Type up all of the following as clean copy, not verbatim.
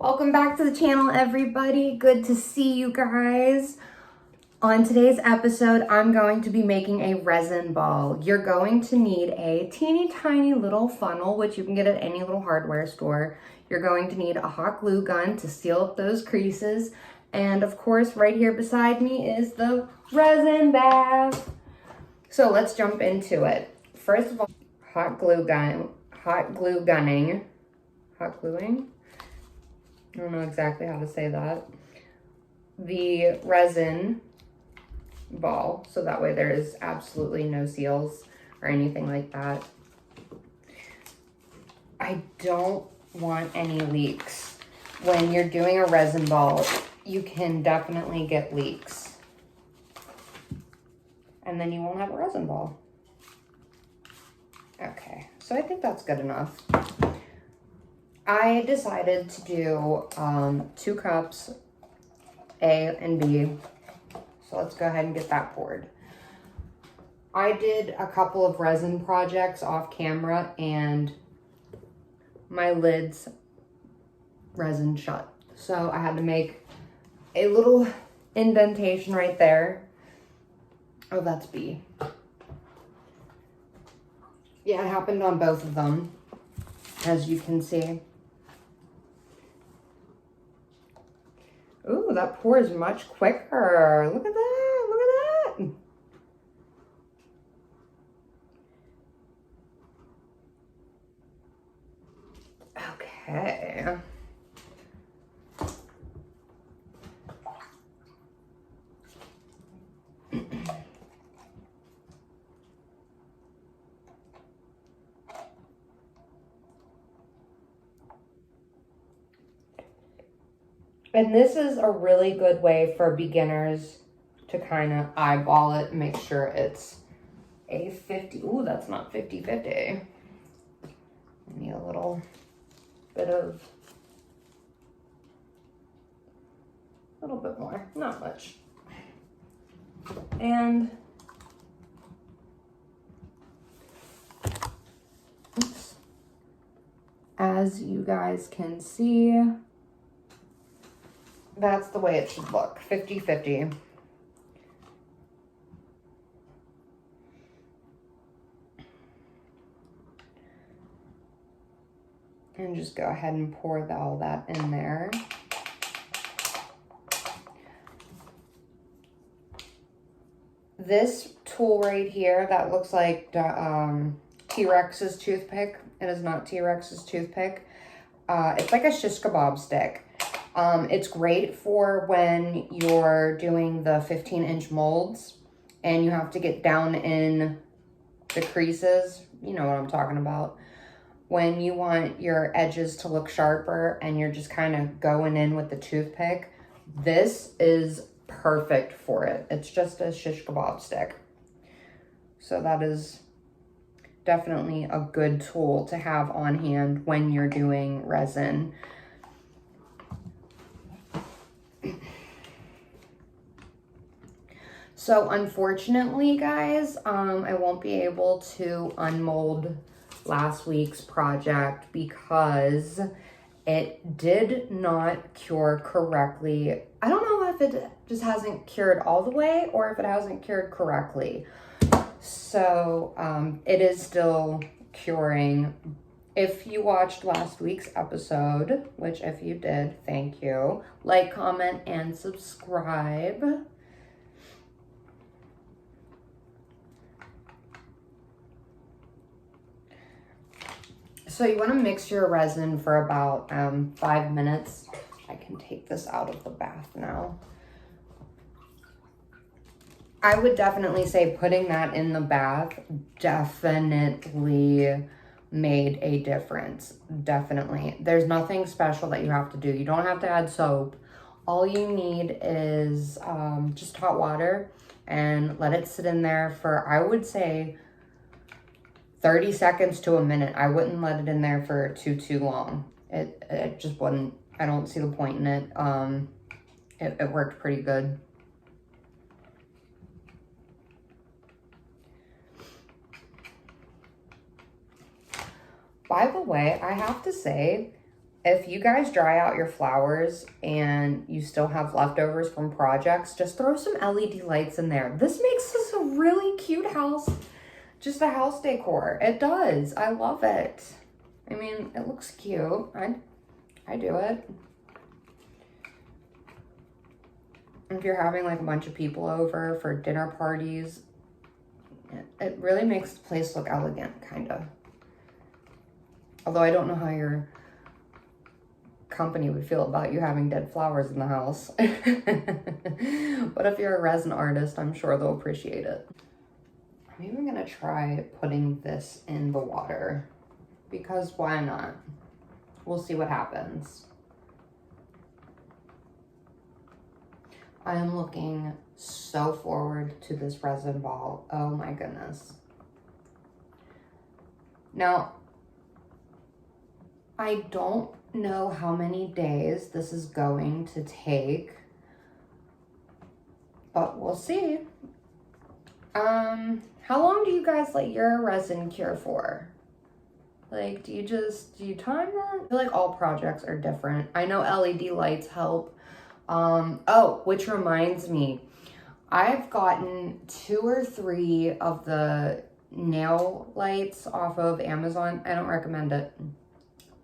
Welcome back to the channel, everybody. Good to see you guys. On today's episode, I'm going to be making a resin ball. You're going to need a teeny tiny little funnel, which you can get at any little hardware store. You're going to need a hot glue gun to seal up those creases. And of course, right here beside me is the resin bath. So let's jump into it. First of all, hot gluing. I don't know exactly how to say that. The resin ball, so that way there is absolutely no seals or anything like that. I don't want any leaks. When you're doing a resin ball, you can definitely get leaks. And then you won't have a resin ball. Okay, so I think that's good enough. I decided to do 2 cups, A and B. So let's go ahead and get that poured. I did a couple of resin projects off camera and my lid's resin shut. So I had to make a little indentation right there. Oh, that's B. Yeah, it happened on both of them, as you can see. Ooh, that pours much quicker. Look at that, look at that. Okay. And this is a really good way for beginners to kind of eyeball it and make sure it's a 50. Ooh, that's not 50-50. I need a little bit more, not much. And oops, as you guys can see, that's the way it should look, 50-50. And just go ahead and pour all that in there. This tool right here that looks like T-Rex's toothpick, it is not T-Rex's toothpick. It's like a shish kebab stick. It's great for when you're doing the 15-inch molds and you have to get down in the creases. You know what I'm talking about. When you want your edges to look sharper and you're just kind of going in with the toothpick, this is perfect for it. It's just a shish kebab stick. So that is definitely a good tool to have on hand when you're doing resin. So unfortunately, guys, I won't be able to unmold last week's project because it did not cure correctly. I don't know if it just hasn't cured all the way or if it hasn't cured correctly. So it is still curing. If you watched last week's episode, which if you did, thank you. Like, comment, and subscribe. So you want to mix your resin for about 5 minutes. I can take this out of the bath now. I would definitely say putting that in the bath definitely made a difference. Definitely. There's nothing special that you have to do. You don't have to add soap. All you need is just hot water and let it sit in there for, I would say, 30 seconds to a minute. I wouldn't let it in there for too long. It just wouldn't. I don't see the point in it. It worked pretty good. By the way, I have to say, If you guys dry out your flowers and you still have leftovers from projects, just throw some LED lights in there. This makes this a really cute house, just a house decor. It does. I love it. I mean, it looks cute. I do it. If you're having like a bunch of people over for dinner parties, it really makes the place look elegant, kind of. Although I don't know how your company would feel about you having dead flowers in the house. But if you're a resin artist, I'm sure they'll appreciate it. I'm even gonna try putting this in the water, because why not? We'll see what happens. I am looking so forward to this resin ball. Oh my goodness. Now, I don't know how many days this is going to take, but we'll see. How long do you guys let your resin cure for? Like, do you time that? I feel like all projects are different. I know LED lights help. Oh, which reminds me, I've gotten 2 or 3 of the nail lights off of Amazon. I don't recommend it.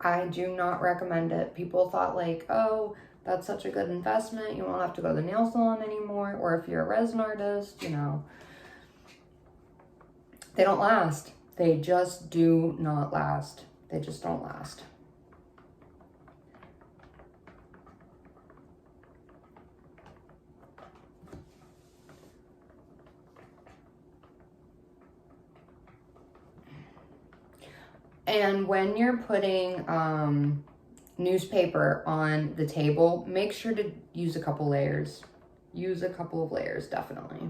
I do not recommend it. People thought like, oh, that's such a good investment. You won't have to go to the nail salon anymore. Or if you're a resin artist, you know, they don't last. They just do not last. They just don't last. And when you're putting newspaper on the table, make sure to use a couple layers. Use a couple of layers, definitely.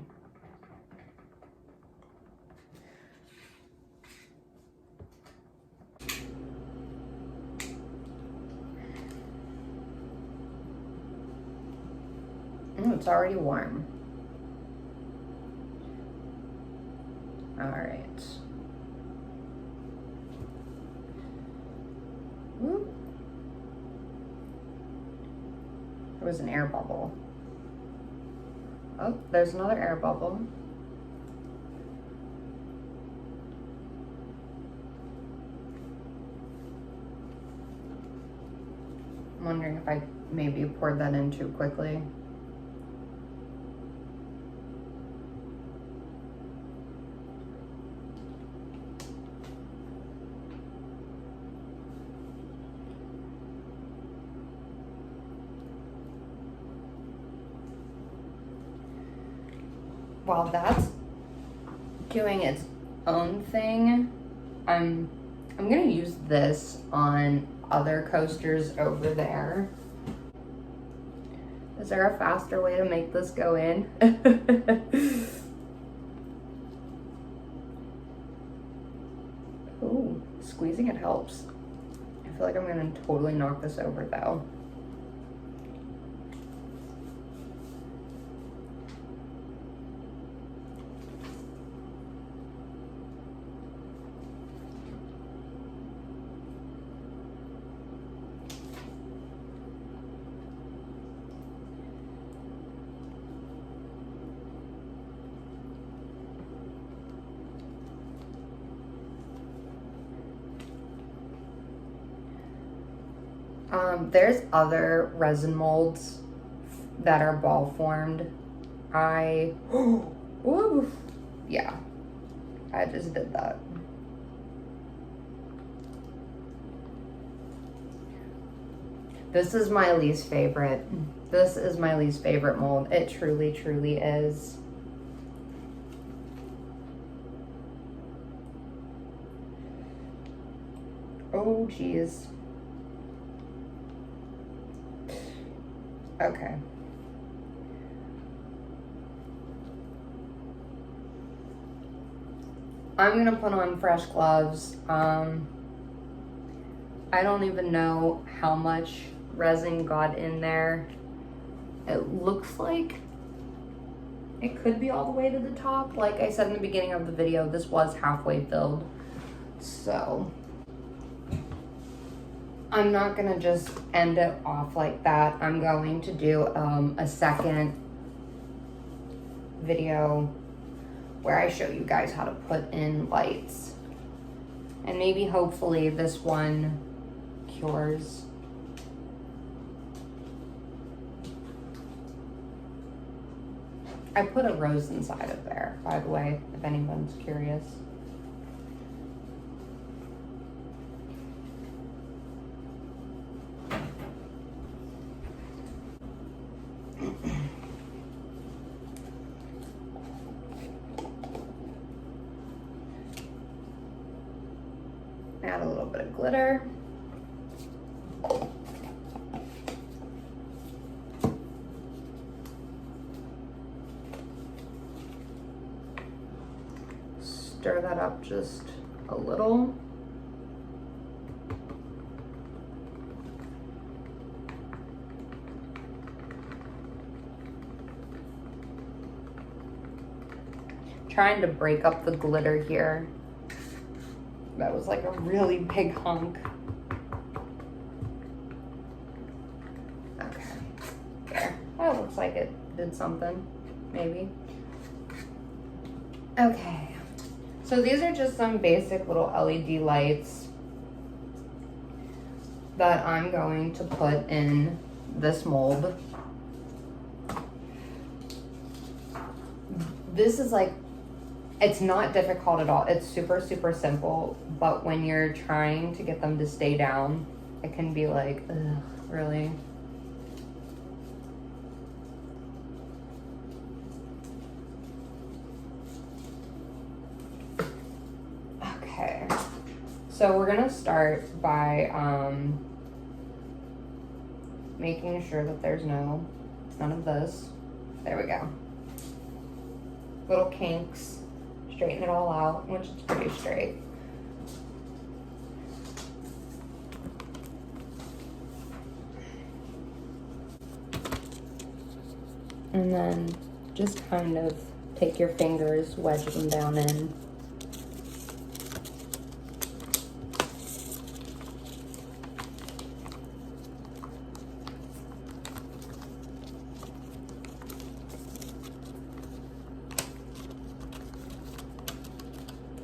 It's already warm. All right. Whoop. There was an air bubble. Oh, there's another air bubble. I'm wondering if I maybe poured that in too quickly. While that's doing its own thing, I'm gonna use this on other coasters over there. Is there a faster way to make this go in? Ooh, squeezing it helps. I feel like I'm gonna totally knock this over though. There's other resin molds that are ball formed. Ooh, yeah, I just did that. This is my least favorite. This is my least favorite mold. It truly, truly is. Oh, geez. Okay. I'm gonna put on fresh gloves. I don't even know how much resin got in there. It looks like it could be all the way to the top. Like I said in the beginning of the video, this was halfway filled. So I'm not gonna just end it off like that. I'm going to do a second video where I show you guys how to put in lights. And maybe hopefully this one cures. I put a rose inside of there, by the way, if anyone's curious. Add a little bit of glitter. Stir that up just a little. Trying to break up the glitter here. That was like a really big hunk. Okay, there. That looks like it did something, maybe. Okay, so these are just some basic little LED lights that I'm going to put in this mold. This is like, it's not difficult at all. It's super, super simple, but when you're trying to get them to stay down, it can be like, ugh, really? Okay, so we're gonna start by making sure that there's none of this. There we go. Little kinks. Straighten it all out, which is pretty straight. And then just kind of take your fingers, wedge them down in.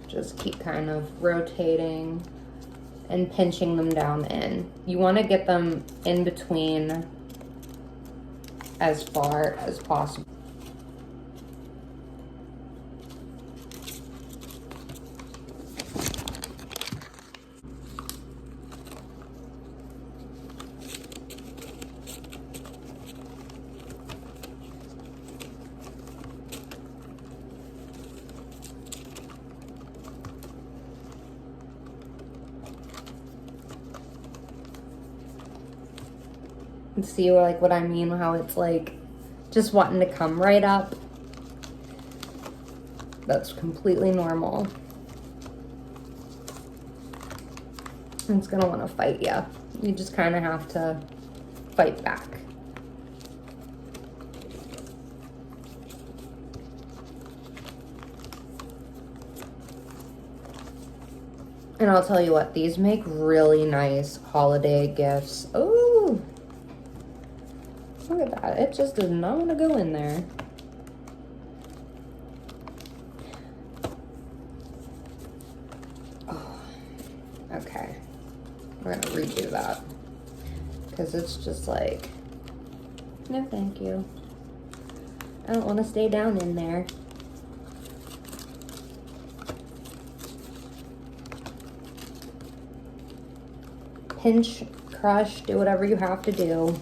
Just keep kind of rotating and pinching them down in. You want to get them in between as far as possible. See like what I mean, how it's like just wanting to come right up. That's completely normal. It's gonna want to fight you. You just kind of have to fight back. And I'll tell you what, these make really nice holiday gifts. Oh, look at that. It just does not want to go in there. Oh, okay. We're going to redo that. Because it's just like, no thank you. I don't want to stay down in there. Pinch, crush, do whatever you have to do.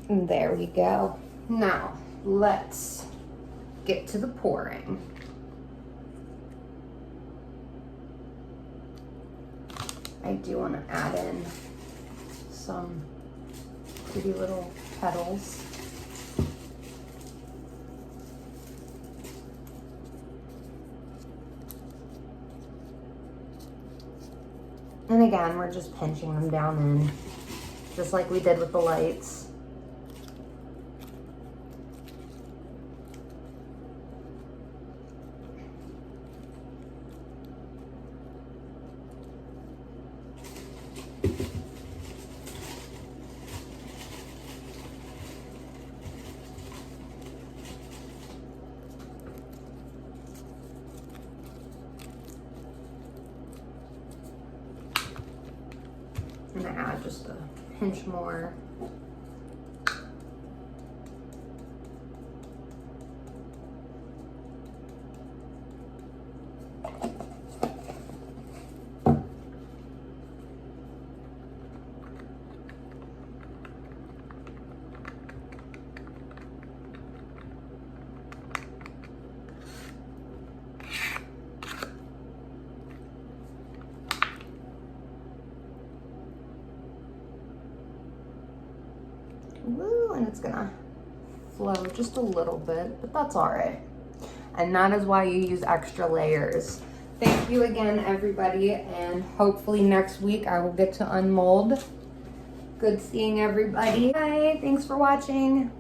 And there we go. Now, let's get to the pouring. I do want to add in some pretty little petals. And again, we're just pinching them down in, just like we did with the lights. I'm gonna add just a pinch more. Woo, and it's gonna flow just a little bit, but that's all right. And that is why you use extra layers. Thank you again, everybody, and hopefully next week I will get to unmold. Good seeing everybody. Bye, thanks for watching.